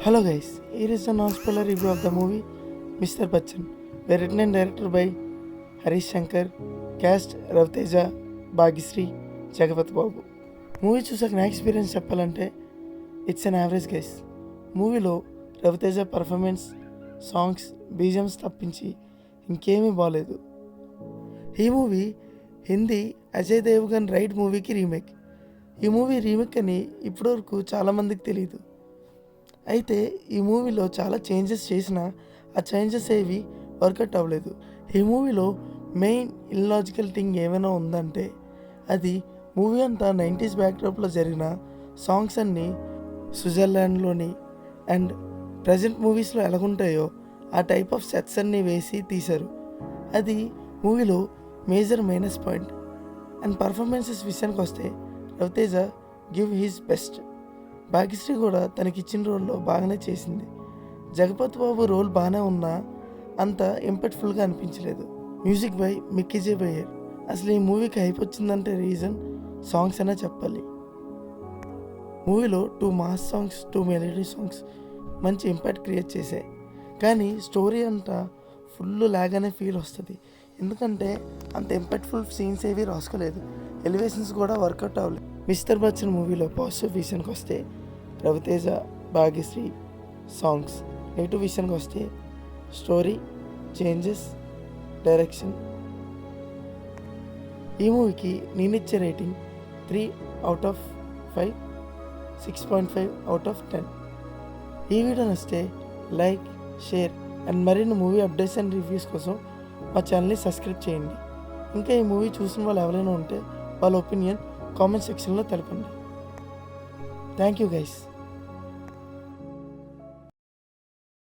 Hello guys, here is a non-spoiler review of the movie Mr. Bachchan, were written and directed by Harish Shankar, cast Ravteja, Bhagisri, Jagapat Babu. Movie చూసాక నా experience చెప్పాలంటే it's an average guys. మూవీలో Raviteja performance, songs, BGMs తప్పించి ఇంకేమీ బాగలేదు. ఈ movie Hindi Ajay Devgan ride మూవీకి remake. ఈ మూవీ రీమేక్ అని ఇప్పటివరకు చాలామందికి తెలియదు. అయితే ఈ మూవీలో చాలా చేంజెస్ చేసినా ఆ చేంజెస్ ఏవి వర్కౌట్ అవ్వలేదు. ఈ మూవీలో మెయిన్ ఇల్లాజికల్ థింగ్ ఏమైనా ఉందంటే అది మూవీ అంతా 90s బ్యాక్డ్రాప్లో జరిగిన సాంగ్స్ అన్నీ స్విట్జర్లాండ్లోని అండ్ ప్రజెంట్ మూవీస్లో ఎలాగుంటాయో ఆ టైప్ ఆఫ్ సెట్స్ అన్నీ వేసి తీశారు. అది మూవీలో major minus point. And performances విషయానికి వస్తే Ravi Teja give his best. Bhagyashree కూడా తనకిచ్చిన రోల్లో బాగానే చేసింది. జగపతి బాబు రోల్ బాగానే ఉన్నా అంత ఇంపాక్ట్ఫుల్గా అనిపించలేదు. Music by Mickey J buyer. అసలు ఈ మూవీకి హైప్ వచ్చిందంటే రీజన్ సాంగ్స్ అనే చెప్పాలి. మూవీలో 2 మాస్ సాంగ్స్, 2 మెలోడీ సాంగ్స్ మంచి ఇంపాక్ట్ క్రియేట్ చేశాయి. కానీ స్టోరీ అంతా ఫుల్ లాగ్ అనే ఫీల్ వస్తుంది. ఎందుకంటే అంత ఇంపాక్ట్ఫుల్ సీన్స్ ఏవి రాసుకోలేదు. ఎలివేషన్స్ కూడా వర్కౌట్ అవ్వలేదు. మిస్టర్ బచ్చన్ మూవీలో పాజిటివ్ విషయానికి వస్తే రవితేజ, భాగ్యశ్రీ, సాంగ్స్. నెగిటివ్ విషయానికి వస్తే స్టోరీ, చేంజెస్, డైరెక్షన్. ఈ మూవీకి నేనిచ్చే రేటింగ్ 3/5, 6.5/10. ఈ వీడియో నచ్చితే లైక్, షేర్ అండ్ మరిన్ని మూవీ అప్డేట్స్ అండ్ రివ్యూస్ కోసం మా ఛానల్ని సబ్స్క్రైబ్ చేయండి. ఇంకా ఈ మూవీ చూసిన వాళ్ళు ఎవరైనా ఉంటే వాళ్ళ ఒపీనియన్ కామెంట్ సెక్షన్లో తెలపండి. Thank you guys.